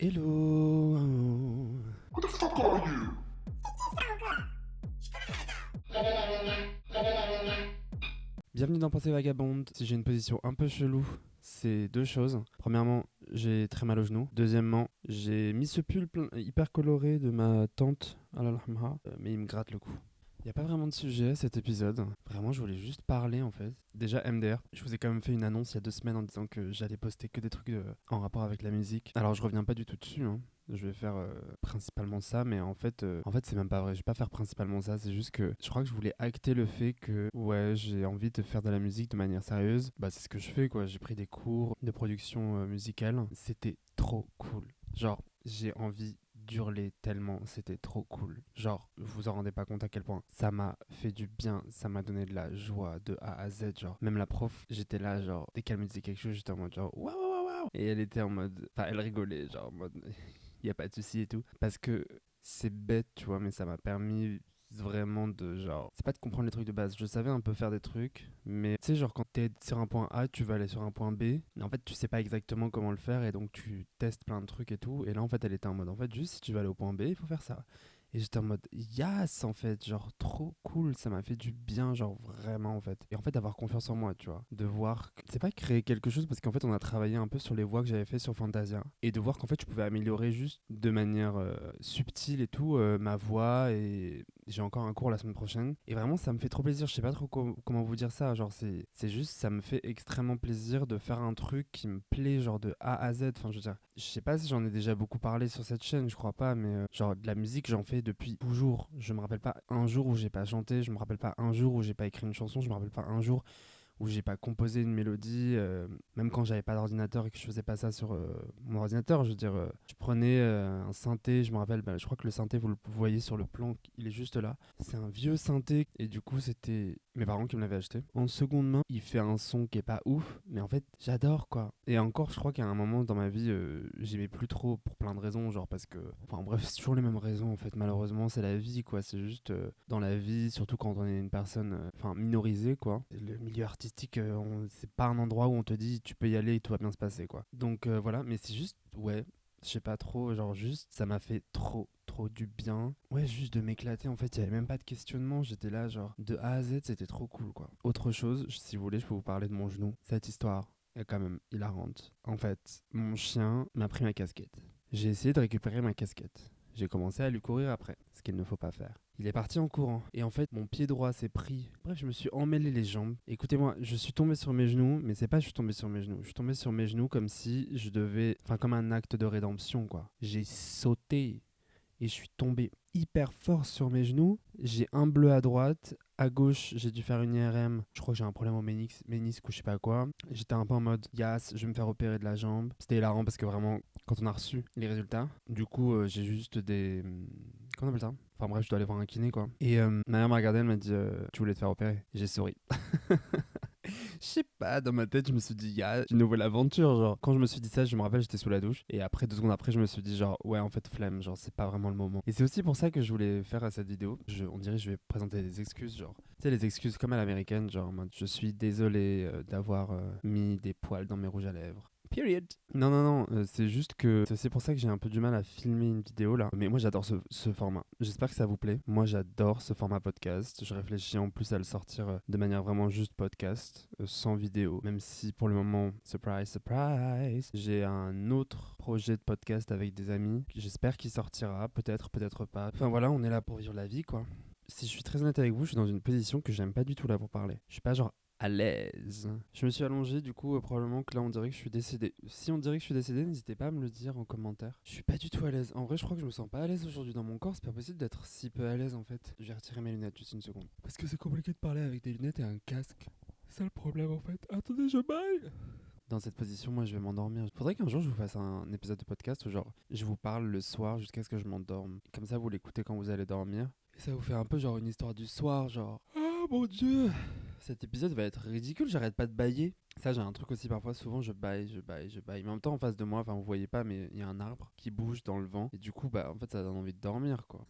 Hello. Who the fuck are you? Bienvenue dans Pensée Vagabonde. Si j'ai une position un peu chelou, c'est deux choses. Premièrement, j'ai très mal au genou. Deuxièmement, j'ai mis ce pull hyper coloré de ma tante, Allah yarhamha, mais il me gratte le cou. Il n'y a pas vraiment de sujet à cet épisode. Vraiment, je voulais juste parler en fait. Déjà, MDR, je vous ai quand même fait une annonce il y a 2 semaines en disant que j'allais poster que des trucs en rapport avec la musique. Alors, je reviens pas du tout dessus, hein. Je vais faire principalement ça, mais en fait c'est même pas vrai. Je vais pas faire principalement ça. C'est juste que je crois que je voulais acter le fait que ouais, j'ai envie de faire de la musique de manière sérieuse. Bah, c'est ce que je fais quoi. J'ai pris des cours de production musicale. C'était trop cool. Genre, j'ai envie d'hurler tellement, c'était trop cool. Genre, vous vous en rendez pas compte à quel point ça m'a fait du bien, ça m'a donné de la joie de A à Z. Genre, même la prof, j'étais là, genre, dès qu'elle me disait quelque chose, j'étais en mode genre waouh, waouh, waouh. Et elle était en mode, enfin, elle rigolait, genre en mode, y a pas de souci et tout. Parce que c'est bête, tu vois, mais ça m'a permis vraiment de genre, c'est pas de comprendre les trucs de base, je savais un peu faire des trucs, mais tu sais, genre quand t'es sur un point A, tu vas aller sur un point B, et en fait tu sais pas exactement comment le faire, et donc tu testes plein de trucs et tout, et là en fait elle était en mode, en fait juste si tu vas aller au point B, il faut faire ça. Et j'étais en mode yes en fait, genre trop cool, ça m'a fait du bien, genre vraiment en fait. Et en fait d'avoir confiance en moi, tu vois, de voir, c'est pas créer quelque chose parce qu'en fait on a travaillé un peu sur les voix que j'avais fait sur Fantasia, et de voir qu'en fait je pouvais améliorer juste de manière subtile et tout ma voix, et j'ai encore un cours la semaine prochaine. Et vraiment ça me fait trop plaisir, je sais pas trop comment vous dire ça, genre c'est juste, ça me fait extrêmement plaisir de faire un truc qui me plaît genre de A à Z, enfin je veux dire, je sais pas si j'en ai déjà beaucoup parlé sur cette chaîne, je crois pas, mais genre de la musique j'en fais depuis toujours. Je me rappelle pas un jour où j'ai pas chanté, je me rappelle pas un jour où j'ai pas écrit une chanson, je me rappelle pas un jour où j'ai pas composé une mélodie, même quand j'avais pas d'ordinateur et que je faisais pas ça sur mon ordinateur. Je veux dire, je prenais un synthé, je me rappelle, je crois que le synthé, vous le voyez sur le plan, il est juste là. C'est un vieux synthé, et du coup, c'était mes parents qui me l'avaient acheté. En seconde main, il fait un son qui est pas ouf, mais en fait, j'adore quoi. Et encore, je crois qu'à un moment dans ma vie, j'aimais plus trop pour plein de raisons, genre parce que, enfin bref, c'est toujours les mêmes raisons en fait. Malheureusement, c'est la vie quoi. C'est juste dans la vie, surtout quand on est une personne, enfin minorisée quoi. Le milieu artistique, c'est pas un endroit où on te dit tu peux y aller et tout va bien se passer quoi. Donc voilà, mais c'est juste, ouais, je sais pas trop, genre juste, ça m'a fait trop du bien. Ouais, juste de m'éclater, en fait, il y avait même pas de questionnement, j'étais là, genre, de A à Z, c'était trop cool, quoi. Autre chose, si vous voulez, je peux vous parler de mon genou. Cette histoire est quand même hilarante. En fait, mon chien m'a pris ma casquette. J'ai essayé de récupérer ma casquette. J'ai commencé à lui courir après, ce qu'il ne faut pas faire. Il est parti en courant, et en fait, mon pied droit s'est pris. Bref, je me suis emmêlé les jambes. Écoutez-moi, je suis tombé sur mes genoux, mais c'est pas je suis tombé sur mes genoux. Je suis tombé sur mes genoux comme si je devais... Enfin, comme un acte de rédemption, quoi. J'ai sauté et je suis tombé hyper fort sur mes genoux. J'ai un bleu à droite. À gauche, j'ai dû faire une IRM. Je crois que j'ai un problème au ménisque ou je sais pas quoi. J'étais un peu en mode, yes, je vais me faire opérer de la jambe. C'était hilarant parce que vraiment, quand on a reçu les résultats, du coup, j'ai juste des... Comment on appelle ça? Enfin bref, je dois aller voir un kiné quoi. Et ma mère m'a regardé, elle m'a dit, tu voulais te faire opérer? J'ai souri. Je sais pas, dans ma tête, je me suis dit, une nouvelle aventure, genre. Quand je me suis dit ça, je me rappelle, j'étais sous la douche. Et après, 2 secondes après, je me suis dit, genre, ouais, en fait, flemme, genre, c'est pas vraiment le moment. Et c'est aussi pour ça que je voulais faire cette vidéo. On dirait que je vais présenter des excuses, genre. Tu sais, les excuses comme à l'américaine, genre, en mode, je suis désolé d'avoir mis des poils dans mes rouges à lèvres. Period. Non, non, non, c'est juste que c'est pour ça que j'ai un peu du mal à filmer une vidéo là. Mais moi j'adore ce format. J'espère que ça vous plaît. Moi j'adore ce format podcast. Je réfléchis en plus à le sortir de manière vraiment juste podcast, sans vidéo. Même si pour le moment, surprise, surprise, j'ai un autre projet de podcast avec des amis. J'espère qu'il sortira, peut-être, peut-être pas. Enfin voilà, on est là pour vivre la vie quoi. Si je suis très honnête avec vous, je suis dans une position que j'aime pas du tout là pour parler. Je suis pas genre à l'aise. Je me suis allongé, du coup, probablement que là on dirait que je suis décédé. Si on dirait que je suis décédé, n'hésitez pas à me le dire en commentaire. Je suis pas du tout à l'aise. En vrai, je crois que je me sens pas à l'aise aujourd'hui dans mon corps. C'est pas possible d'être si peu à l'aise en fait. Je vais retirer mes lunettes juste une seconde. Parce que c'est compliqué de parler avec des lunettes et un casque. C'est ça le problème en fait. Attendez, je baille. Dans cette position, moi je vais m'endormir. Faudrait qu'un jour je vous fasse un épisode de podcast où genre je vous parle le soir jusqu'à ce que je m'endorme. Comme ça vous l'écoutez quand vous allez dormir. Et ça vous fait un peu genre une histoire du soir, genre. Ah mon dieu, Cet épisode va être ridicule, j'arrête pas de bailler. Ça, j'ai un truc aussi parfois, souvent je baille. Mais en même temps, en face de moi, enfin, vous voyez pas, mais il y a un arbre qui bouge dans le vent. Et du coup, bah, en fait, ça donne envie de dormir, quoi.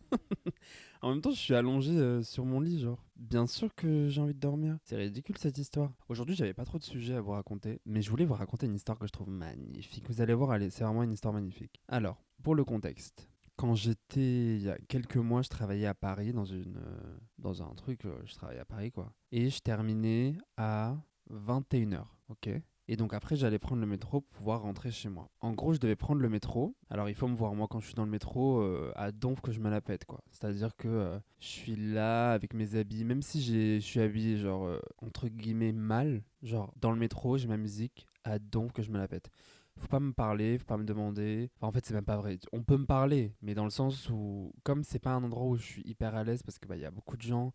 En même temps, je suis allongé sur mon lit, genre. Bien sûr que j'ai envie de dormir. C'est ridicule cette histoire. Aujourd'hui, j'avais pas trop de sujets à vous raconter, mais je voulais vous raconter une histoire que je trouve magnifique. Vous allez voir, allez, c'est vraiment une histoire magnifique. Alors, pour le contexte. Quand j'étais, il y a quelques mois, je travaillais à Paris dans un truc, je travaillais à Paris quoi. Et je terminais à 21h, ok? Et donc après, j'allais prendre le métro pour pouvoir rentrer chez moi. En gros, je devais prendre le métro. Alors, il faut me voir, moi, quand je suis dans le métro, à donf que je me la pète, quoi. C'est-à-dire que je suis là avec mes habits, même si je suis habillé, genre, entre guillemets, mal. Genre, dans le métro, j'ai ma musique, à donf que je me la pète. Faut pas me parler, faut pas me demander. Enfin, en fait, c'est même pas vrai. On peut me parler, mais dans le sens où, comme c'est pas un endroit où je suis hyper à l'aise parce que bah, y a beaucoup de gens,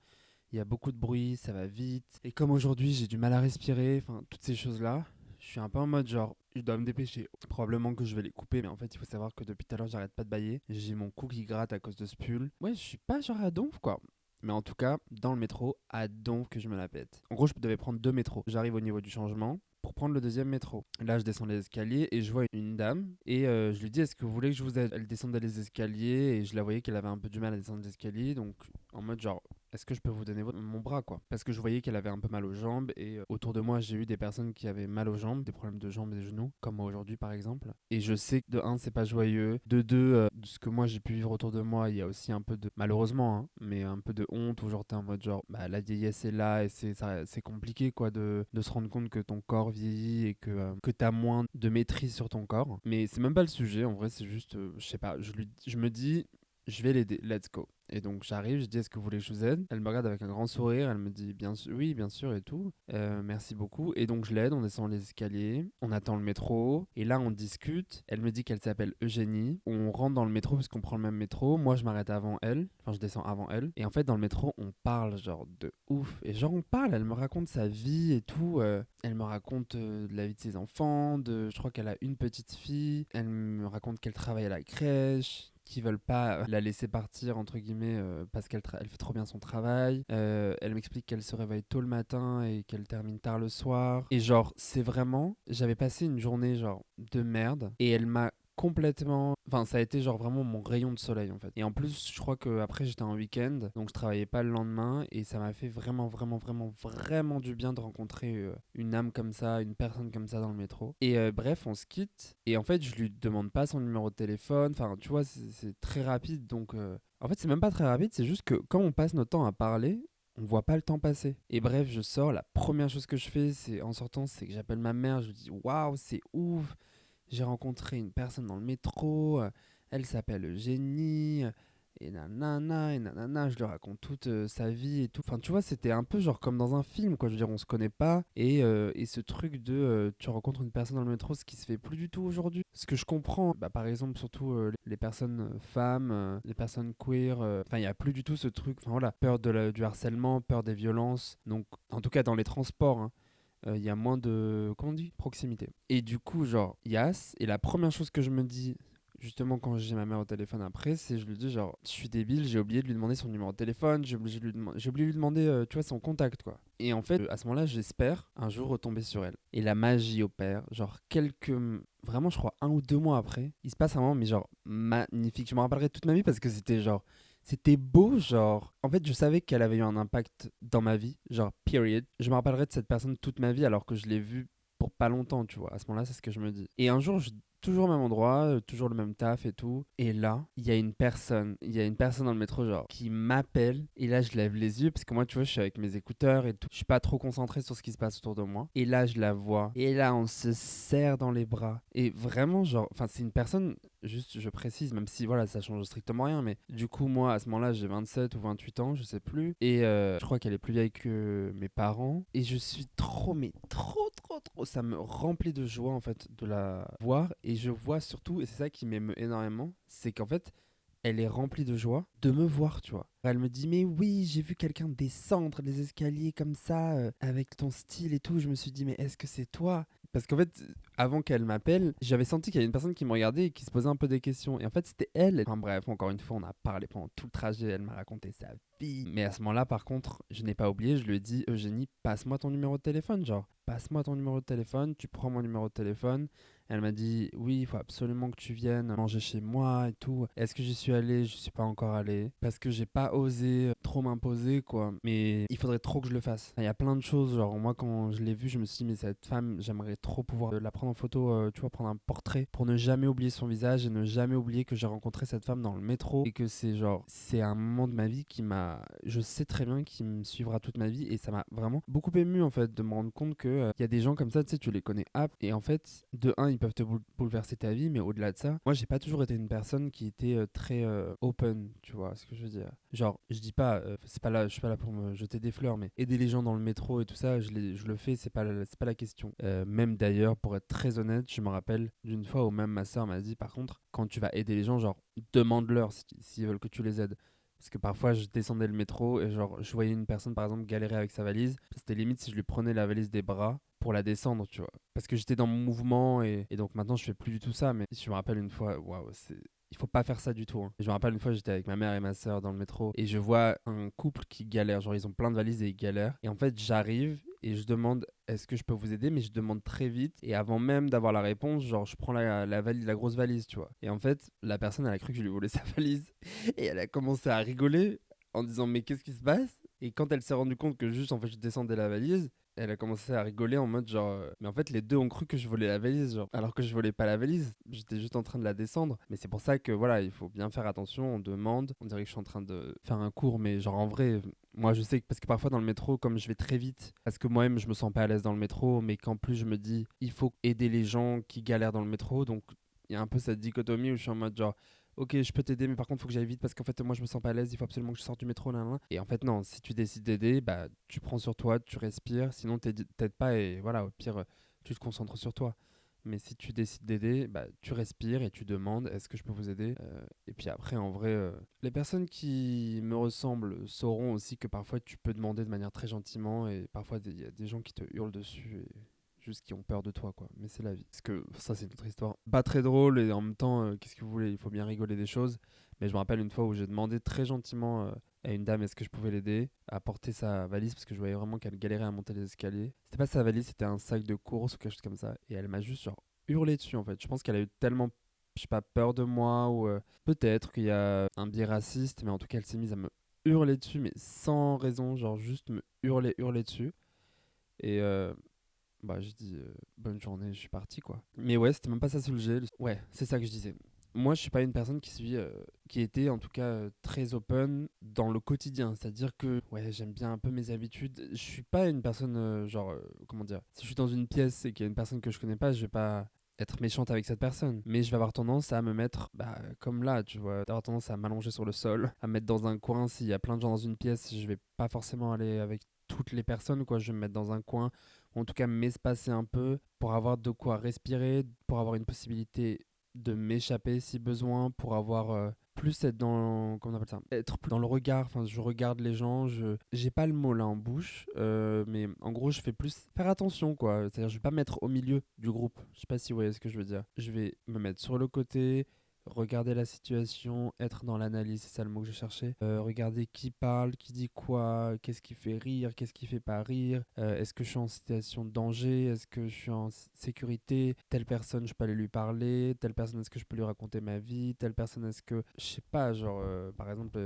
il y a beaucoup de bruit, ça va vite. Et comme aujourd'hui, j'ai du mal à respirer, enfin, toutes ces choses-là, je suis un peu en mode genre, je dois me dépêcher. Probablement que je vais les couper, mais en fait, il faut savoir que depuis tout à l'heure, j'arrête pas de bailler. J'ai mon cou qui gratte à cause de ce pull. Ouais, je suis pas genre à donf, quoi. Mais en tout cas, dans le métro, à donf que je me la pète. En gros, je devais prendre 2 métros. J'arrive au niveau du changement pour prendre le deuxième métro. Là, je descends les escaliers et je vois une dame. Et je lui dis, est-ce que vous voulez que je vous aide? Elle descendait les escaliers et je la voyais qu'elle avait un peu du mal à descendre les escaliers. Donc, en mode genre, est-ce que je peux vous donner mon bras, quoi? Parce que je voyais qu'elle avait un peu mal aux jambes. Et autour de moi, j'ai eu des personnes qui avaient mal aux jambes, des problèmes de jambes et de genoux, comme moi aujourd'hui, par exemple. Et je sais que de un, c'est pas joyeux. De deux, de ce que moi j'ai pu vivre autour de moi, il y a aussi un peu de, malheureusement, hein, mais un peu de honte où genre t'es en mode genre, bah la vieillesse est là et c'est compliqué, quoi, de se rendre compte que ton corps vieillit et que t'as moins de maîtrise sur ton corps. Mais c'est même pas le sujet, en vrai, c'est juste, je sais pas, je me dis, je vais l'aider, let's go. Et donc j'arrive, je dis est-ce que vous voulez que je vous aide? Elle me regarde avec un grand sourire, elle me dit bien sûr, oui, bien sûr et tout. Merci beaucoup. Et donc je l'aide, on descend les escaliers, on attend le métro, et là on discute. Elle me dit qu'elle s'appelle Eugénie. On rentre dans le métro parce qu'on prend le même métro. Moi je m'arrête avant elle, enfin je descends avant elle. Et en fait dans le métro on parle genre de ouf. Et genre on parle, elle me raconte sa vie et tout. Elle me raconte de la vie de ses enfants, je crois qu'elle a une petite fille. Elle me raconte qu'elle travaille à la crèche, qui veulent pas la laisser partir entre guillemets parce elle fait trop bien son travail. Elle m'explique qu'elle se réveille tôt le matin et qu'elle termine tard le soir. Et genre c'est vraiment, j'avais passé une journée genre de merde et elle m'a complètement, enfin ça a été genre vraiment mon rayon de soleil en fait. Et en plus je crois que après j'étais en week-end donc je travaillais pas le lendemain et ça m'a fait vraiment du bien de rencontrer une âme comme ça, une personne comme ça dans le métro. Et bref on se quitte et en fait je lui demande pas son numéro de téléphone, enfin tu vois c'est très rapide donc en fait c'est même pas très rapide, c'est juste que quand on passe notre temps à parler, on voit pas le temps passer. Et bref, je sors, la première chose que je fais, c'est en sortant, c'est que j'appelle ma mère, je lui dis waouh, c'est ouf, j'ai rencontré une personne dans le métro, elle s'appelle Eugénie, et nanana, je lui raconte toute sa vie et tout. Enfin, tu vois, c'était un peu genre comme dans un film, quoi. Je veux dire, on se connaît pas. Et ce truc de tu rencontres une personne dans le métro, ce qui se fait plus du tout aujourd'hui. Ce que je comprends, bah, par exemple, surtout les personnes femmes, les personnes queer, enfin, il n'y a plus du tout ce truc, enfin voilà, peur du harcèlement, peur des violences. Donc, en tout cas, dans les transports, hein, il y a moins de, comment on dit, proximité. Et du coup, genre, Yas, et la première chose que je me dis, justement, quand j'ai ma mère au téléphone après, c'est je lui dis, genre, je suis débile, j'ai oublié de lui demander son numéro de téléphone, j'ai oublié de lui demander, tu vois, son contact, quoi. Et en fait, à ce moment-là, j'espère un jour retomber sur elle. Et la magie opère, genre, vraiment, je crois, 1 ou 2 mois après, il se passe un moment, mais genre, magnifique. Je me rappellerai toute ma vie parce que c'était genre, c'était beau, genre. En fait, je savais qu'elle avait eu un impact dans ma vie, genre, period. Je me rappellerai de cette personne toute ma vie alors que je l'ai vue pour pas longtemps, tu vois. À ce moment-là, c'est ce que je me dis. Et un jour, toujours au même endroit, toujours le même taf et tout. Et là, il y a une personne dans le métro, genre, qui m'appelle. Et là, je lève les yeux parce que moi, tu vois, je suis avec mes écouteurs et tout. Je suis pas trop concentré sur ce qui se passe autour de moi. Et là, je la vois. Et là, on se serre dans les bras. Et vraiment, genre, enfin, c'est une personne, juste, je précise, même si, voilà, ça change strictement rien. Mais du coup, moi, à ce moment-là, j'ai 27 ou 28 ans, je sais plus. Et je crois qu'elle est plus vieille que mes parents. Et je suis trop, mais trop. Ça me remplit de joie, en fait, de la voir. Et je vois surtout, et c'est ça qui m'émeut énormément, c'est qu'en fait, elle est remplie de joie de me voir, tu vois. Elle me dit, mais oui, j'ai vu quelqu'un descendre les escaliers comme ça, avec ton style et tout. Je me suis dit, mais est-ce que c'est toi? Parce qu'en fait, avant qu'elle m'appelle, j'avais senti qu'il y avait une personne qui me regardait et qui se posait un peu des questions. Et en fait, c'était elle. Enfin bref, encore une fois, on a parlé pendant tout le trajet. Elle m'a raconté sa vie. Mais à ce moment-là, par contre, je n'ai pas oublié. Je lui ai dit, Eugénie, passe-moi ton numéro de téléphone. Genre, passe-moi ton numéro de téléphone. Tu prends mon numéro de téléphone. Elle m'a dit, oui, il faut absolument que tu viennes manger chez moi et tout. Est-ce que j'y suis allé? Je suis pas encore allé. Parce que j'ai pas osé trop m'imposer, quoi. Mais il faudrait trop que je le fasse. Il y a plein de choses. Genre, moi, quand je l'ai vue, je me suis dit, mais cette femme, j'aimerais trop pouvoir la prendre en photo, tu vois, prendre un portrait pour ne jamais oublier son visage et ne jamais oublier que j'ai rencontré cette femme dans le métro et que c'est genre, c'est un moment de ma vie qui m'a, je sais très bien qu'il me suivra toute ma vie et ça m'a vraiment beaucoup ému en fait de me rendre compte que il y a des gens comme ça, tu sais, tu les connais et en fait, de un, ils peuvent te bouleverser ta vie, mais au-delà de ça, moi, j'ai pas toujours été une personne qui était très open, tu vois ce que je veux dire. Genre, je dis pas, c'est pas là, je suis pas là pour me jeter des fleurs, mais aider les gens dans le métro et tout ça, je le fais, c'est pas la question. Même d'ailleurs, pour être très honnête, je me rappelle d'une fois où même ma soeur m'a dit, par contre, quand tu vas aider les gens, genre, demande-leur s'ils veulent que tu les aides. Parce que parfois, je descendais le métro et genre, je voyais une personne, par exemple, galérer avec sa valise. C'était limite si je lui prenais la valise des bras pour la descendre, tu vois. Parce que j'étais dans mon mouvement et donc maintenant, je fais plus du tout ça. Mais je me rappelle une fois, waouh, il faut pas faire ça du tout. Hein. Et je me rappelle une fois, j'étais avec ma mère et ma soeur dans le métro et je vois un couple qui galère. Genre, ils ont plein de valises et ils galèrent. Et en fait, j'arrive et je demande est-ce que je peux vous aider, mais je demande très vite. Et avant même d'avoir la réponse, genre, je prends la valise, la grosse valise, tu vois. Et en fait, la personne, elle a cru que je lui volais sa valise et elle a commencé à rigoler en disant mais qu'est-ce qui se passe? Et quand elle s'est rendue compte que juste en fait je descendais la valise, elle a commencé à rigoler en mode genre mais en fait les deux ont cru que je volais la valise genre alors que je volais pas la valise, j'étais juste en train de la descendre. Mais c'est pour ça que voilà, il faut bien faire attention, on demande, on dirait que je suis en train de faire un cours mais genre en vrai moi je sais que parce que parfois dans le métro comme je vais très vite parce que moi-même je me sens pas à l'aise dans le métro mais qu'en plus je me dis il faut aider les gens qui galèrent dans le métro donc il y a un peu cette dichotomie où je suis en mode genre ok, je peux t'aider, mais par contre, il faut que j'aille vite parce qu'en fait, moi, je me sens pas à l'aise. Il faut absolument que je sorte du métro. Là, là. Et en fait, non, si tu décides d'aider, bah, tu prends sur toi, tu respires. Sinon, t'aides pas et voilà, au pire, tu te concentres sur toi. Mais si tu décides d'aider, bah, tu respires et tu demandes est-ce que je peux vous aider. Et puis après, en vrai, les personnes qui me ressemblent sauront aussi que parfois, tu peux demander de manière très gentiment et parfois, il y a des gens qui te hurlent dessus. Et juste qui ont peur de toi, quoi. Mais c'est la vie. Parce que ça, c'est une autre histoire. Pas très drôle et en même temps, qu'est-ce que vous voulez? Il faut bien rigoler des choses. Mais je me rappelle une fois où j'ai demandé très gentiment à une dame est-ce que je pouvais l'aider à porter sa valise parce que je voyais vraiment qu'elle galérait à monter les escaliers. C'était pas sa valise, c'était un sac de course ou quelque chose comme ça. Et elle m'a juste genre hurlé dessus en fait. Je pense qu'elle a eu tellement, je sais pas, peur de moi ou peut-être qu'il y a un biais raciste, mais en tout cas, elle s'est mise à me hurler dessus, mais sans raison, genre juste me hurler dessus. Et bah, j'ai dit bonne journée, je suis parti quoi. Mais ouais, c'était même pas ça sous le gel. Ouais, c'est ça que je disais. Moi, je suis pas une personne qui était en tout cas très open dans le quotidien. C'est-à-dire que ouais, j'aime bien un peu mes habitudes. Je suis pas une personne genre comment dire. Si je suis dans une pièce et qu'il y a une personne que je connais pas, je vais pas être méchante avec cette personne. Mais je vais avoir tendance à me mettre bah, comme là, tu vois, avoir tendance à m'allonger sur le sol, à me mettre dans un coin. S'il y a plein de gens dans une pièce, je vais pas forcément aller avec toutes les personnes quoi. Je vais me mettre dans un coin ou en tout cas m'espacer un peu pour avoir de quoi respirer, pour avoir une possibilité de m'échapper si besoin, pour avoir plus être dans comment on appelle ça, être plus dans le regard. Enfin, je regarde les gens, je j'ai pas le mot là en bouche, mais en gros, je fais plus faire attention quoi. C'est-à-dire, je vais pas me mettre au milieu du groupe. Je sais pas si vous voyez ce que je veux dire. Je vais me mettre sur le côté, regarder la situation, être dans l'analyse, c'est ça le mot que je cherchais. Regarder qui parle, qui dit quoi, qu'est-ce qui fait rire, qu'est-ce qui fait pas rire, est-ce que je suis en situation de danger, est-ce que je suis en sécurité, telle personne je peux aller lui parler, telle personne est-ce que je peux lui raconter ma vie, telle personne est-ce que, je sais pas, genre par exemple,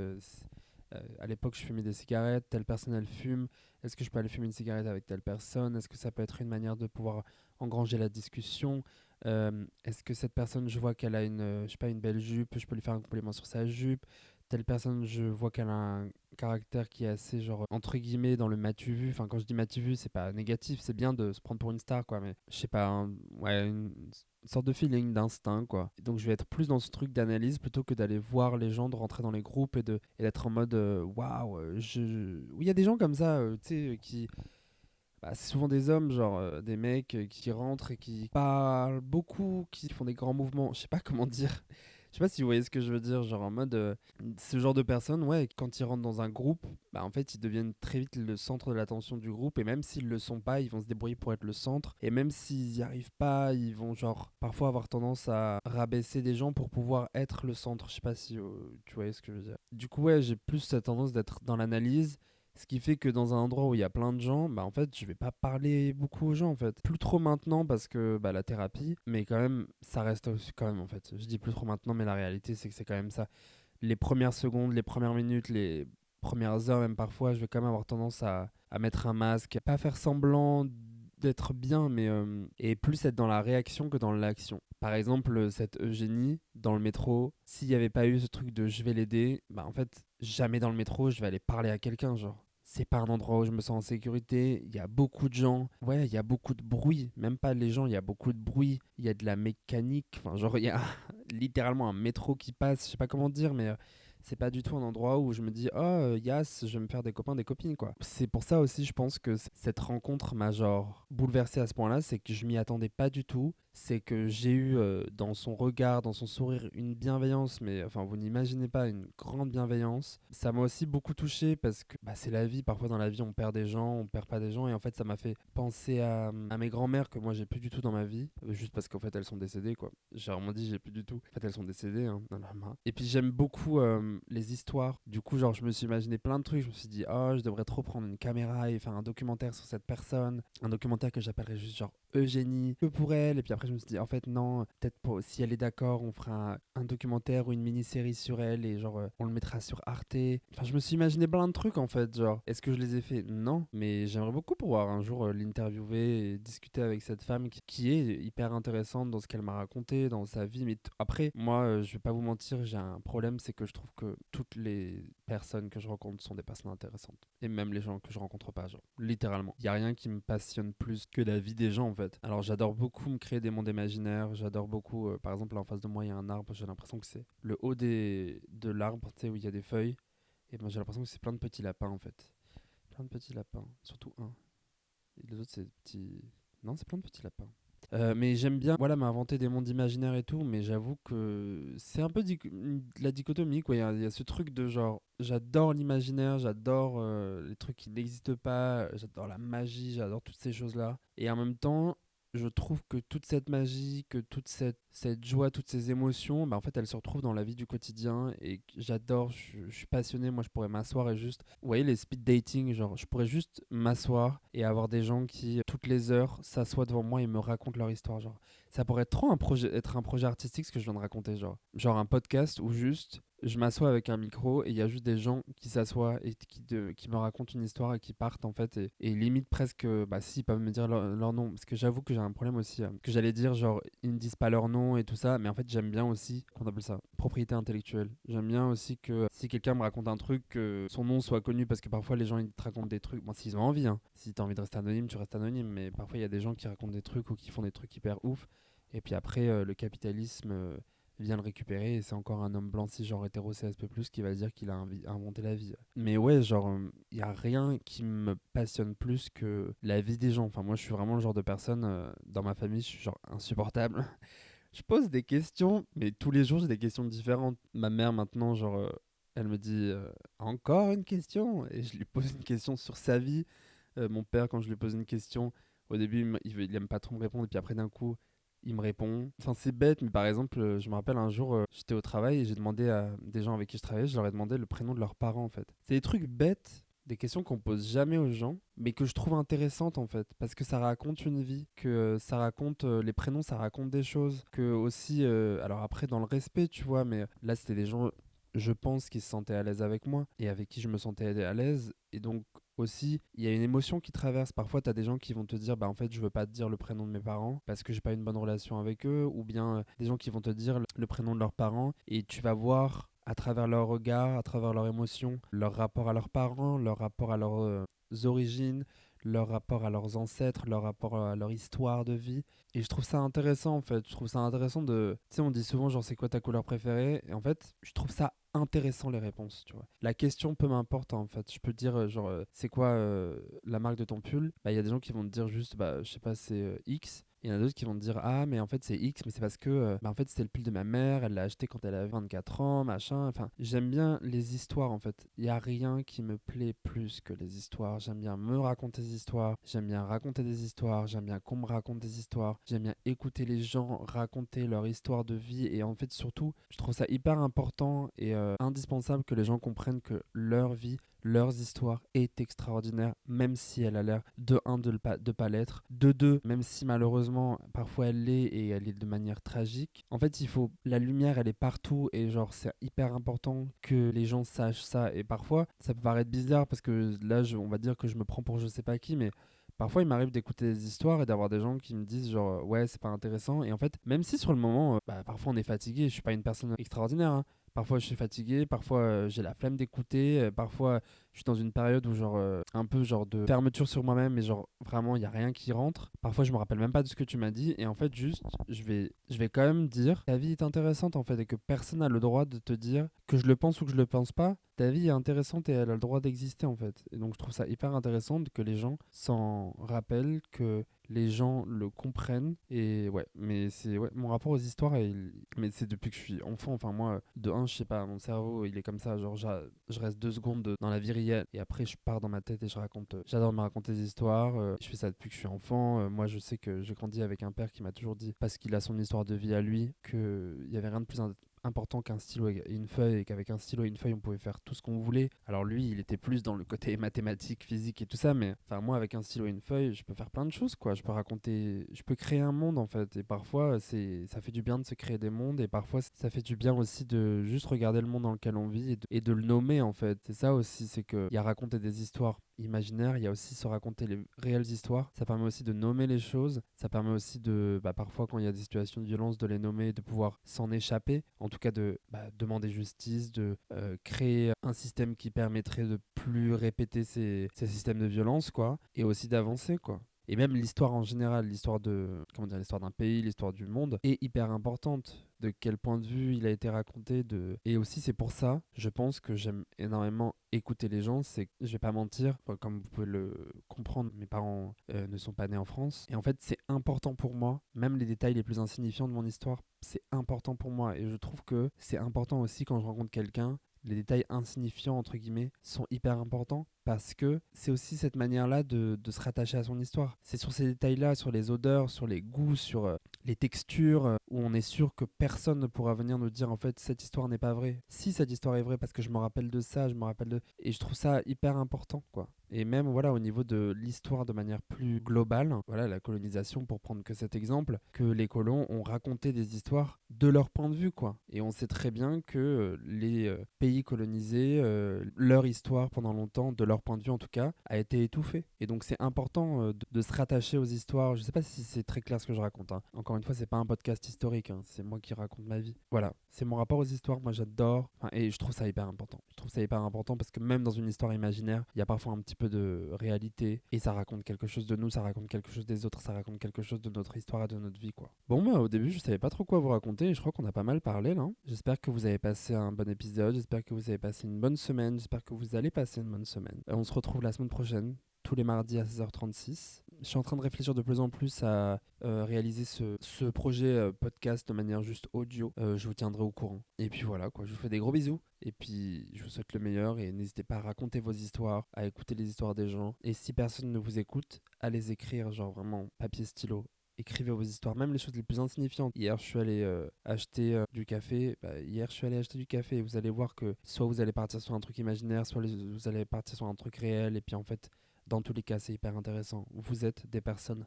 à l'époque je fumais des cigarettes, telle personne elle fume, est-ce que je peux aller fumer une cigarette avec telle personne, est-ce que ça peut être une manière de pouvoir engranger la discussion. Est-ce que cette personne, je vois qu'elle a je sais pas, une belle jupe, je peux lui faire un compliment sur sa jupe. Telle personne, je vois qu'elle a un caractère qui est assez, genre, entre guillemets, dans le m'as-tu vu. Enfin, quand je dis m'as-tu vu, c'est pas négatif, c'est bien de se prendre pour une star, quoi. Mais je sais pas, ouais, une sorte de feeling, d'instinct, quoi. Et donc, je vais être plus dans ce truc d'analyse plutôt que d'aller voir les gens, de rentrer dans les groupes et d'être en mode waouh, il y a des gens comme ça, tu sais, qui bah, c'est souvent des hommes, genre des mecs qui rentrent et qui parlent beaucoup, qui font des grands mouvements. Je sais pas comment dire. Je sais pas si vous voyez ce que je veux dire, genre en mode ce genre de personnes, ouais, quand ils rentrent dans un groupe, bah en fait ils deviennent très vite le centre de l'attention du groupe et même s'ils le sont pas, ils vont se débrouiller pour être le centre et même s'ils y arrivent pas, ils vont genre parfois avoir tendance à rabaisser des gens pour pouvoir être le centre. Je sais pas si tu voyez ce que je veux dire. Du coup ouais, j'ai plus cette tendance d'être dans l'analyse. Ce qui fait que dans un endroit où il y a plein de gens, bah en fait, je vais pas parler beaucoup aux gens en fait. Plus trop maintenant parce que bah, la thérapie, mais quand même, ça reste aussi quand même en fait. Je dis plus trop maintenant, mais la réalité c'est que c'est quand même ça. Les premières secondes, les premières minutes, les premières heures même parfois, je vais quand même avoir tendance à mettre un masque, pas faire semblant d'être bien, mais et plus être dans la réaction que dans l'action. Par exemple, cette Eugénie dans le métro, s'il n'y avait pas eu ce truc de je vais l'aider, bah en fait, jamais dans le métro, je vais aller parler à quelqu'un, genre. C'est pas un endroit où je me sens en sécurité, il y a beaucoup de gens, ouais, il y a beaucoup de bruit, même pas les gens, il y a beaucoup de bruit, il y a de la mécanique, enfin genre il y a littéralement un métro qui passe, je sais pas comment dire, mais c'est pas du tout un endroit où je me dis oh Yas, je vais me faire des copains, des copines quoi. C'est pour ça aussi je pense que cette rencontre m'a genre bouleversé à ce point-là, c'est que je m'y attendais pas du tout, c'est que j'ai eu dans son regard, dans son sourire une bienveillance, mais enfin vous n'imaginez pas, une grande bienveillance. Ça m'a aussi beaucoup touché parce que bah, c'est la vie, parfois dans la vie on perd des gens, on perd pas des gens et en fait ça m'a fait penser à mes grands-mères que moi j'ai plus du tout dans ma vie, juste parce qu'en fait elles sont décédées quoi. J'ai vraiment dit j'ai plus du tout. En fait elles sont décédées hein, dans la main. Et puis j'aime beaucoup les histoires. Du coup genre je me suis imaginé plein de trucs, je me suis dit oh je devrais trop prendre une caméra et faire un documentaire sur cette personne, un documentaire que j'appellerais juste genre Eugénie, que pour elle. Et puis après je me suis dit en fait non, peut-être si elle est d'accord on fera un documentaire ou une mini-série sur elle et genre on le mettra sur Arte. Enfin je me suis imaginé plein de trucs en fait, genre est-ce que je les ai fait? Non, mais j'aimerais beaucoup pouvoir un jour l'interviewer et discuter avec cette femme qui est hyper intéressante dans ce qu'elle m'a raconté, dans sa vie. Mais après, moi je vais pas vous mentir, j'ai un problème, c'est que je trouve que toutes les personnes que je rencontre sont des personnes intéressantes. Et même les gens que je rencontre pas, genre littéralement. Il y a rien qui me passionne plus que la vie des gens en fait. Alors j'adore beaucoup me créer des mondes imaginaires, j'adore beaucoup, par exemple là en face de moi il y a un arbre, j'ai l'impression que c'est le haut de l'arbre, tu sais, où il y a des feuilles. Et moi j'ai l'impression que c'est plein de petits lapins en fait. Plein de petits lapins, surtout un. Et les autres c'est des petits... Non, c'est plein de petits lapins. Mais j'aime bien voilà, m'inventer des mondes imaginaires et tout, mais j'avoue que c'est un peu la dichotomie, quoi. Il y a ce truc de genre, j'adore l'imaginaire, j'adore les trucs qui n'existent pas, j'adore la magie, j'adore toutes ces choses-là. Et en même temps, je trouve que toute cette magie, que toute cette joie, toutes ces émotions, bah, en fait, elles se retrouvent dans la vie du quotidien et que j'adore, je suis passionné. Moi, je pourrais m'asseoir et juste, vous voyez, les speed dating, genre, je pourrais juste m'asseoir et avoir des gens qui, toutes les heures, s'assoient devant moi et me racontent leur histoire. Genre, ça pourrait être trop être un projet artistique, ce que je viens de raconter, genre un podcast où juste je m'assois avec un micro et il y a juste des gens qui s'assoient et qui me racontent une histoire et qui partent en fait et limite presque bah si ils peuvent me dire leur nom parce que j'avoue que j'ai un problème aussi que j'allais dire genre ils ne disent pas leur nom et tout ça mais en fait j'aime bien aussi qu'on appelle ça propriété intellectuelle. J'aime bien aussi que si quelqu'un me raconte un truc que son nom soit connu parce que parfois les gens ils te racontent des trucs bon s'ils ont envie hein. Si t'as envie de rester anonyme tu restes anonyme mais parfois il y a des gens qui racontent des trucs ou qui font des trucs hyper ouf et puis après le capitalisme vient le récupérer et c'est encore un homme blanc cisgenre hétéro CSP+, qui va dire qu'il a inventé la vie. Mais ouais, genre, il y a rien qui me passionne plus que la vie des gens. Enfin, moi, je suis vraiment le genre de personne, dans ma famille, je suis genre insupportable. Je pose des questions, mais tous les jours, j'ai des questions différentes. Ma mère, maintenant, genre, elle me dit encore une question et je lui pose une question sur sa vie. Mon père, quand je lui pose une question, au début, il aime pas trop me répondre et puis après, d'un coup, il me répond. Enfin, c'est bête, mais par exemple, je me rappelle un jour, j'étais au travail et j'ai demandé à des gens avec qui je travaillais, je leur ai demandé le prénom de leurs parents en fait. C'est des trucs bêtes, des questions qu'on pose jamais aux gens, mais que je trouve intéressantes en fait, parce que ça raconte une vie, que ça raconte, les prénoms, ça raconte des choses, que aussi, alors après dans le respect, tu vois, mais là c'était des gens, je pense, qui se sentaient à l'aise avec moi et avec qui je me sentais à l'aise, et donc aussi, il y a une émotion qui traverse. Parfois, tu as des gens qui vont te dire bah en fait, je veux pas te dire le prénom de mes parents parce que j'ai pas une bonne relation avec eux ou bien des gens qui vont te dire le prénom de leurs parents et tu vas voir à travers leur regard, à travers leurs émotions, leur rapport à leurs parents, leur rapport à leurs origines, leur rapport à leurs ancêtres, leur rapport à leur histoire de vie. Et je trouve ça intéressant en fait. Je trouve ça intéressant de... Tu sais, on dit souvent genre c'est quoi ta couleur préférée? Et en fait, je trouve ça intéressant les réponses, tu vois. La question peu m'importe en fait. Je peux te dire c'est quoi la marque de ton pull? Bah il y a des gens qui vont te dire juste bah je sais pas c'est X Il y en a d'autres qui vont te dire ah mais en fait c'est X mais c'est parce que en fait c'était le pull de ma mère, elle l'a acheté quand elle avait 24 ans, machin. Enfin, j'aime bien les histoires en fait. Il y a rien qui me plaît plus que les histoires. J'aime bien me raconter des histoires, j'aime bien raconter des histoires, j'aime bien qu'on me raconte des histoires, j'aime bien écouter les gens raconter leur histoire de vie et en fait surtout, je trouve ça hyper important et indispensable que les gens comprennent que leur vie, leurs histoires est extraordinaire, même si elle a l'air de 1 de pas l'être, de 2 même si malheureusement parfois elle l'est et elle est de manière tragique. En fait, la lumière elle est partout et genre c'est hyper important que les gens sachent ça et parfois ça peut paraître bizarre parce que là on va dire que je me prends pour je sais pas qui mais parfois, il m'arrive d'écouter des histoires et d'avoir des gens qui me disent genre ouais, c'est pas intéressant. Et en fait, même si sur le moment, parfois on est fatigué, je suis pas une personne extraordinaire, hein. Parfois je suis fatigué, parfois j'ai la flemme d'écouter, parfois je suis dans une période où genre un peu genre de fermeture sur moi-même et genre vraiment il y a rien qui rentre. Parfois je me rappelle même pas de ce que tu m'as dit et en fait juste je vais quand même dire ta vie est intéressante en fait et que personne n'a le droit de te dire que je le pense ou que je le pense pas. Ta vie est intéressante et elle a le droit d'exister en fait. Et donc je trouve ça hyper intéressant que les gens s'en rappellent, que les gens le comprennent. Et ouais, mais c'est ouais, mon rapport aux histoires, mais c'est depuis que je suis enfant. Enfin moi, de un, je sais pas, mon cerveau il est comme ça. Genre je reste 2 secondes dans la vie réelle et après je pars dans ma tête et je raconte. J'adore me raconter des histoires. Je fais ça depuis que je suis enfant. Moi je sais que j'ai grandi avec un père qui m'a toujours dit, parce qu'il a son histoire de vie à lui, qu'il y avait rien de plus important qu'un stylo et une feuille et qu'avec un stylo et une feuille on pouvait faire tout ce qu'on voulait. Alors lui il était plus dans le côté mathématique, physique et tout ça mais enfin moi avec un stylo et une feuille je peux faire plein de choses quoi. Je peux raconter, je peux créer un monde en fait et parfois ça fait du bien de se créer des mondes et parfois ça fait du bien aussi de juste regarder le monde dans lequel on vit et de le nommer en fait. C'est ça aussi, c'est qu'il y a raconter des histoires imaginaires, il y a aussi se raconter les réelles histoires. Ça permet aussi de nommer les choses, ça permet aussi de parfois quand il y a des situations de violence de les nommer, de pouvoir s'en échapper, en tout cas de demander justice, de créer un système qui permettrait de plus répéter ces systèmes de violence quoi, et aussi d'avancer quoi. Et même l'histoire en général, l'histoire d'un pays, l'histoire du monde est hyper importante. De quel point de vue il a été raconté. Et aussi, c'est pour ça, je pense que j'aime énormément écouter les gens. C'est, je vais pas mentir, comme vous pouvez le comprendre, mes parents ne sont pas nés en France. Et en fait, c'est important pour moi, même les détails les plus insignifiants de mon histoire, c'est important pour moi. Et je trouve que c'est important aussi quand je rencontre quelqu'un. Les détails insignifiants, entre guillemets, sont hyper importants parce que c'est aussi cette manière-là de se rattacher à son histoire. C'est sur ces détails-là, sur les odeurs, sur les goûts, sur les textures, où on est sûr que personne ne pourra venir nous dire en fait cette histoire n'est pas vraie. Si cette histoire est vraie parce que je me rappelle de ça, je me rappelle de... Et je trouve ça hyper important, quoi. Et même voilà au niveau de l'histoire de manière plus globale, voilà la colonisation pour prendre que cet exemple, que les colons ont raconté des histoires de leur point de vue quoi. Et on sait très bien que les pays colonisés, leur histoire pendant longtemps, de leur point de vue en tout cas, a été étouffée. Et donc c'est important de se rattacher aux histoires. Je sais pas si c'est très clair ce que je raconte, hein. Encore une fois c'est pas un podcast historique, hein. C'est moi qui raconte ma vie. Voilà, c'est mon rapport aux histoires, moi j'adore. Et je trouve ça hyper important. Je trouve ça hyper important parce que même dans une histoire imaginaire, il y a parfois un petit peu de réalité et ça raconte quelque chose de nous, ça raconte quelque chose des autres, ça raconte quelque chose de notre histoire et de notre vie quoi. Bon moi au début je savais pas trop quoi vous raconter et je crois qu'on a pas mal parlé là. J'espère que vous avez passé un bon épisode, j'espère que vous avez passé une bonne semaine, j'espère que vous allez passer une bonne semaine. On se retrouve la semaine prochaine, tous les mardis à 16h36. Je suis en train de réfléchir de plus en plus à réaliser ce projet podcast de manière juste audio. Je vous tiendrai au courant. Et puis voilà, quoi. Je vous fais des gros bisous. Et puis je vous souhaite le meilleur. Et n'hésitez pas à raconter vos histoires, à écouter les histoires des gens. Et si personne ne vous écoute, à les écrire, genre vraiment papier, stylo. Écrivez vos histoires, même les choses les plus insignifiantes. Hier, je suis allé acheter du café. Hier, je suis allé acheter du café. Et vous allez voir que soit vous allez partir sur un truc imaginaire, soit vous allez partir sur un truc réel. Et puis en fait... Dans tous les cas, c'est hyper intéressant. Vous êtes des personnes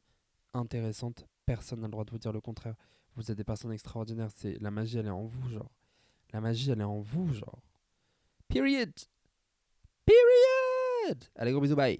intéressantes. Personne n'a le droit de vous dire le contraire. Vous êtes des personnes extraordinaires. La magie, elle est en vous, genre. La magie, elle est en vous, genre. Period. Period. Allez, gros bisous, bye.